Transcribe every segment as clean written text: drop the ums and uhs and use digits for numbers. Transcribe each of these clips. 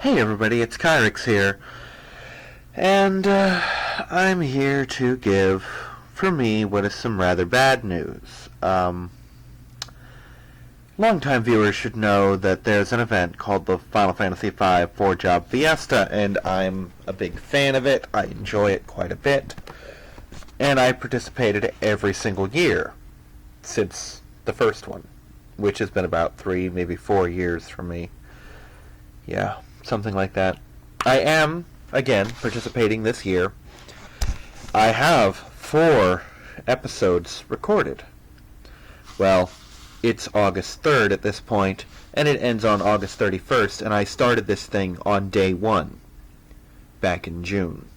Hey everybody, it's Kyrix here, and I'm here to give, for me, what is some rather bad news. Longtime viewers should know that there's an event called the Final Fantasy V 4-Job Fiesta, and I'm a big fan of it. I enjoy it quite a bit, and I participated every single year since the first one, which has been about 3, maybe 4 years for me. Yeah. Something like that. I am, again, participating this year. I have 4 episodes recorded. Well, it's August 3rd at this point, and it ends on August 31st, and I started this thing on day 1, back in June.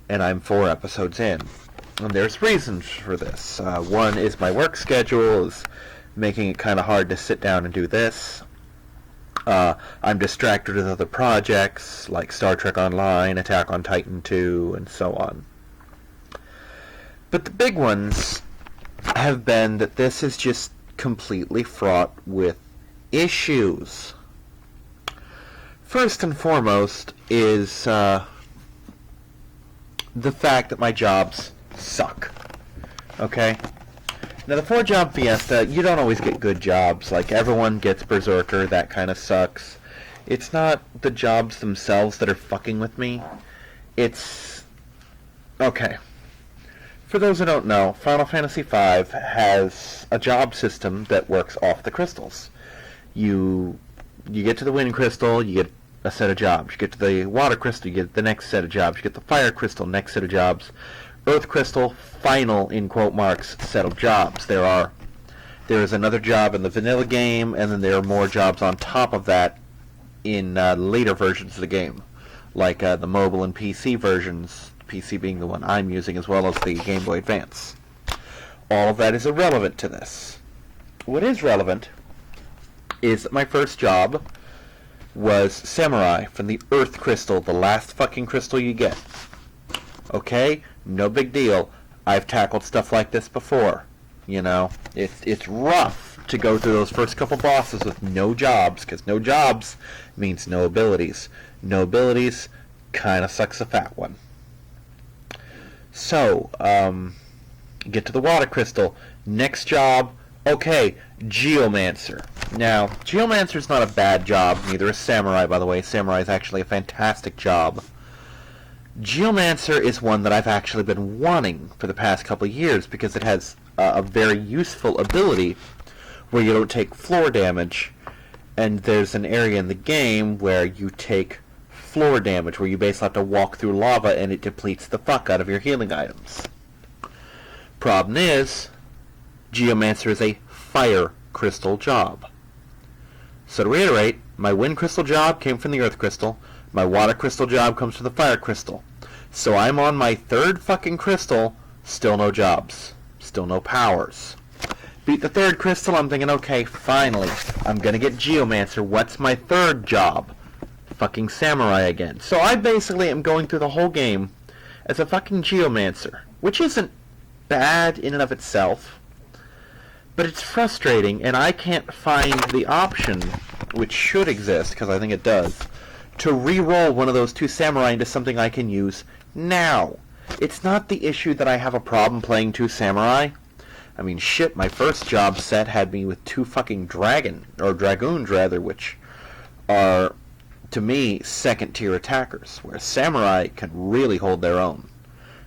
And I'm 4 episodes in. And there's reasons for this. One is my work schedule is making it kind of hard to sit down and do this. I'm distracted with other projects like Star Trek Online, Attack on Titan 2, and so on. But the big ones have been that this is just completely fraught with issues. First and foremost is the fact that my jobs suck. Okay? Now, the 4-Job Fiesta, you don't always get good jobs. Like, everyone gets Berserker, that kind of sucks. It's not the jobs themselves that are fucking with me. It's... Okay. For those who don't know, Final Fantasy V has a job system that works off the crystals. You get to the Wind Crystal, you get a set of jobs. You get to the Water Crystal, you get the next set of jobs. You get the Fire Crystal, next set of jobs. Earth Crystal, final, in quote marks, set of jobs. There is another job in the vanilla game, and then there are more jobs on top of that in later versions of the game, like the mobile and PC versions, PC being the one I'm using, as well as the Game Boy Advance. All of that is irrelevant to this. What is relevant is that my first job was Samurai from the Earth Crystal, the last fucking crystal you get. Okay? No big deal. I've tackled stuff like this before. You know, it's rough to go through those first couple bosses with no jobs, because no jobs means no abilities. No abilities kind of sucks a fat one. So, get to the Water Crystal. Next job, okay, Geomancer. Now, Geomancer's not a bad job, neither is Samurai, by the way. Samurai is actually a fantastic job. Geomancer is one that I've actually been wanting for the past couple of years because it has a very useful ability where you don't take floor damage, and there's an area in the game where you take floor damage, where you basically have to walk through lava and it depletes the fuck out of your healing items. Problem is, Geomancer is a Fire Crystal job. So to reiterate, my Wind Crystal job came from the Earth Crystal, my Water Crystal job comes from the Fire Crystal. So I'm on my 3rd fucking crystal, still no jobs. Still no powers. Beat the 3rd crystal, I'm thinking, okay, finally, I'm gonna get Geomancer. What's my 3rd job? Fucking Samurai again. So I basically am going through the whole game as a fucking Geomancer, which isn't bad in and of itself, but it's frustrating, and I can't find the option, which should exist, because I think it does, to re-roll one of those 2 Samurai into something I can use now. It's not the issue that I have a problem playing 2 Samurai. I mean, shit, my first job set had me with 2 fucking Dragoons, rather, which are, to me, 2nd-tier attackers, where Samurai can really hold their own.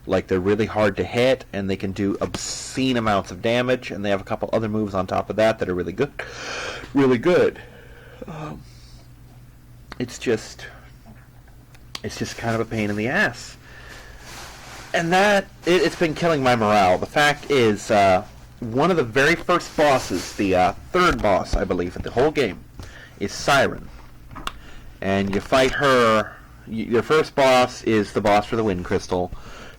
Like, they're really hard to hit, and they can do obscene amounts of damage, and they have a couple other moves on top of that that are really good. Really good. It's just kind of a pain in the ass. And that, it's been killing my morale. The fact is, one of the very first bosses, the 3rd boss, I believe, in the whole game, is Siren. And you fight her. Your first boss is the boss for the Wind Crystal.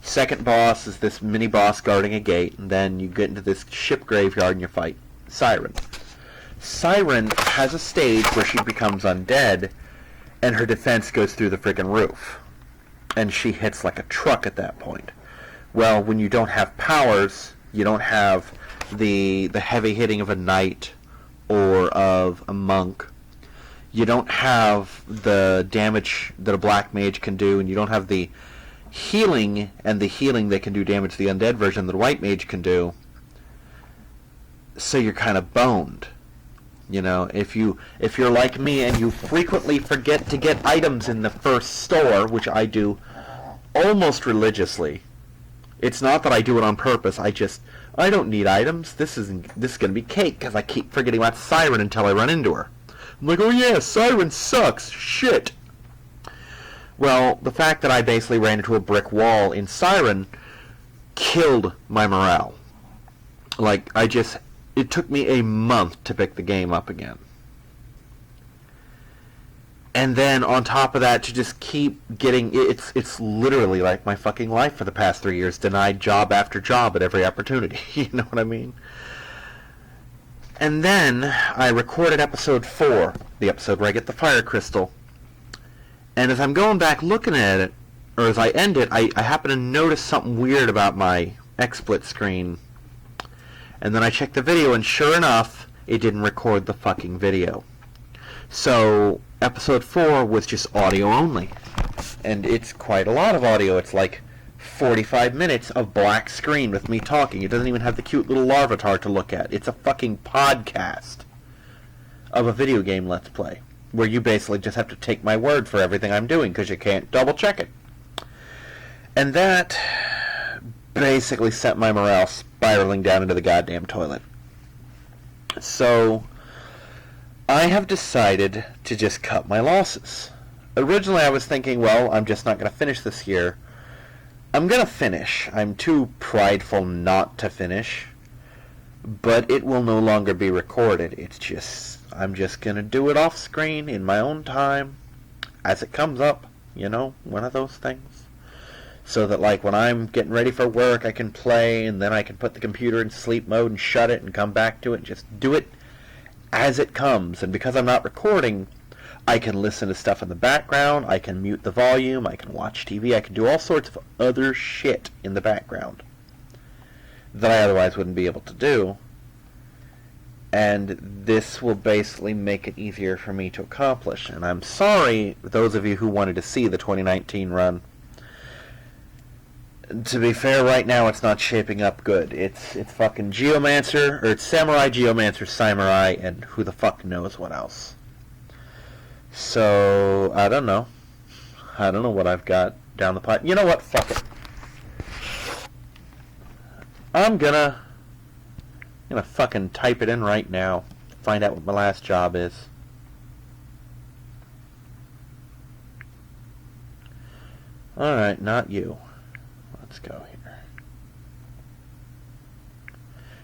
Second boss is this mini-boss guarding a gate. And then you get into this ship graveyard and you fight Siren. Siren has a stage where she becomes undead, and her defense goes through the friggin' roof. And she hits like a truck at that point. Well, when you don't have powers, you don't have the heavy hitting of a knight or of a monk. You don't have the damage that a black mage can do, and you don't have the healing and the healing that can do damage to the undead version that a white mage can do. So you're kind of boned. You know, if you're like me and you frequently forget to get items in the first store, which I do almost religiously. It's not that I do it on purpose. I don't need items. This is gonna be cake because I keep forgetting about Siren until I run into her. I'm like, oh yeah, Siren sucks. Shit. Well, the fact that I basically ran into a brick wall in Siren killed my morale. Like, it took me a month to pick the game up again. And then on top of that, to just keep getting, it's literally like my fucking life for the past 3 years, denied job after job at every opportunity. You know what I mean? And then I recorded episode 4, the episode where I get the fire crystal. And as I'm going back looking at it, or as I end it, I happen to notice something weird about my XSplit screen. And then I checked the video, and sure enough, it didn't record the fucking video. So episode 4 was just audio only. And it's quite a lot of audio. It's like 45 minutes of black screen with me talking. It doesn't even have the cute little larvatar to look at. It's a fucking podcast of a video game Let's Play, where you basically just have to take my word for everything I'm doing because you can't double check it. And that basically sent my morale spiraling down into the goddamn toilet. So I have decided to just cut my losses. Originally I was thinking, well, I'm just not going to finish this year. I'm going to finish. I'm too prideful not to finish. But it will no longer be recorded. I'm just going to do it off screen in my own time as it comes up. You know, one of those things. So that, like, when I'm getting ready for work, I can play, and then I can put the computer in sleep mode and shut it and come back to it and just do it as it comes. And because I'm not recording, I can listen to stuff in the background, I can mute the volume, I can watch TV, I can do all sorts of other shit in the background that I otherwise wouldn't be able to do. And this will basically make it easier for me to accomplish. And I'm sorry, those of you who wanted to see the 2019 run. To be fair, right now it's not shaping up good. It's fucking Geomancer, or it's Samurai, Geomancer, Samurai, and who the fuck knows what else. So, I don't know. I don't know what I've got down the pipe. You know what? Fuck it. I'm gonna fucking type it in right now. Find out what my last job is. Alright, not you. Let's go here.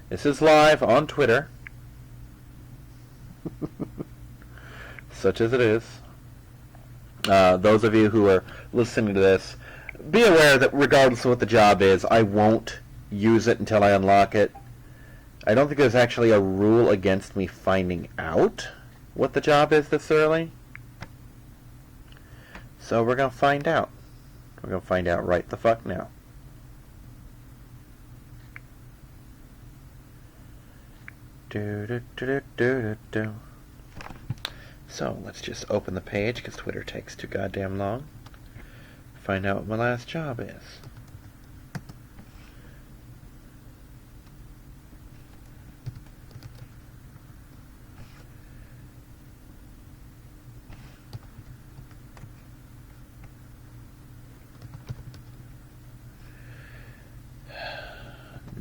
This is live on Twitter. Such as it is. Those of you who are listening to this, be aware that regardless of what the job is, I won't use it until I unlock it. I don't think there's actually a rule against me finding out what the job is this early. So we're going to find out. We're going to find out right the fuck now. So let's just open the page because Twitter takes too goddamn long. Find out what my last job is.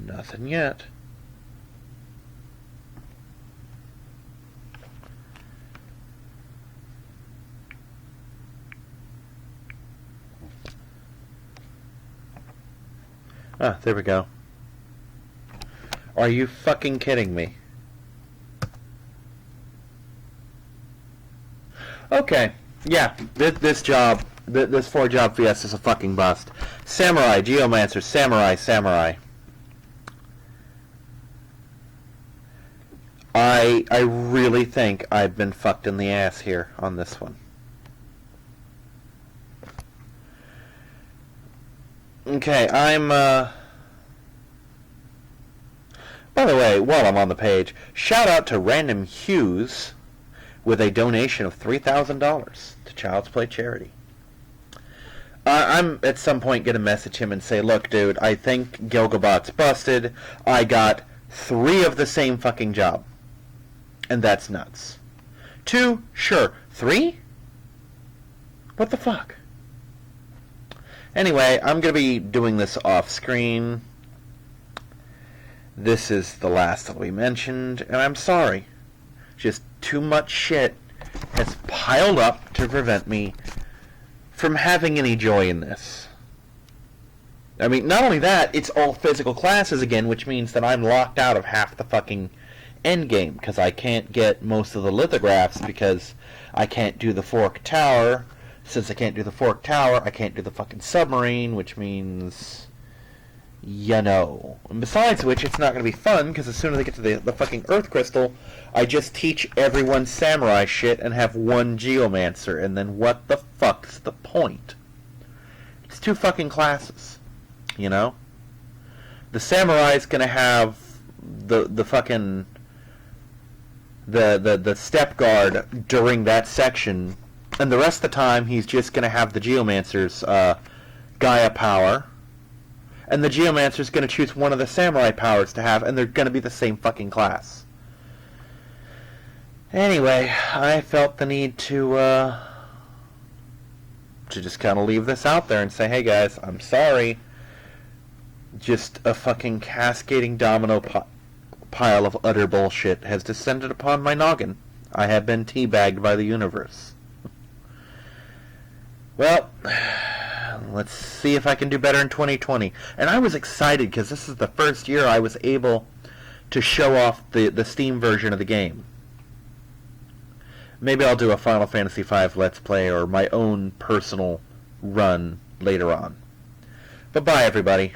Nothing yet. Ah, there we go. Are you fucking kidding me? Okay, yeah, this job, this 4-job Fiesta is a fucking bust. Samurai, Geomancer, Samurai. I really think I've been fucked in the ass here on this one. Okay, by the way, while I'm on the page, shout out to Random Hughes, with a donation of $3,000 to Child's Play charity. I'm at some point going to message him and say, look, dude, I think Gilgabot's busted. I got 3 of the same fucking job. And that's nuts. 2, sure. 3? What the fuck? Anyway, I'm going to be doing this off screen. This is the last that we mentioned, and I'm sorry. Just too much shit has piled up to prevent me from having any joy in this. I mean, not only that, it's all physical classes again, which means that I'm locked out of half the fucking endgame, because I can't get most of the lithographs, because I can't do the Fork Tower. Since I can't do the Fork Tower, I can't do the fucking submarine, which means, you know. And besides which, it's not going to be fun, because as soon as I get to the fucking Earth Crystal, I just teach everyone samurai shit and have 1 geomancer, and then what the fuck's the point? It's 2 fucking classes, you know? The samurai's going to have the fucking the step guard during that section, and the rest of the time he's just going to have the geomancer's Gaia power, and the geomancer's going to choose one of the samurai powers to have, and they're going to be the same fucking class. Anyway, I felt the need to just kind of leave this out there and say, hey guys, I'm sorry. Just a fucking cascading domino pile of utter bullshit has descended upon my noggin. I have been teabagged by the universe. Well, let's see if I can do better in 2020. And I was excited because this is the first year I was able to show off the Steam version of the game. Maybe I'll do a Final Fantasy V Let's Play or my own personal run later on. But bye, everybody.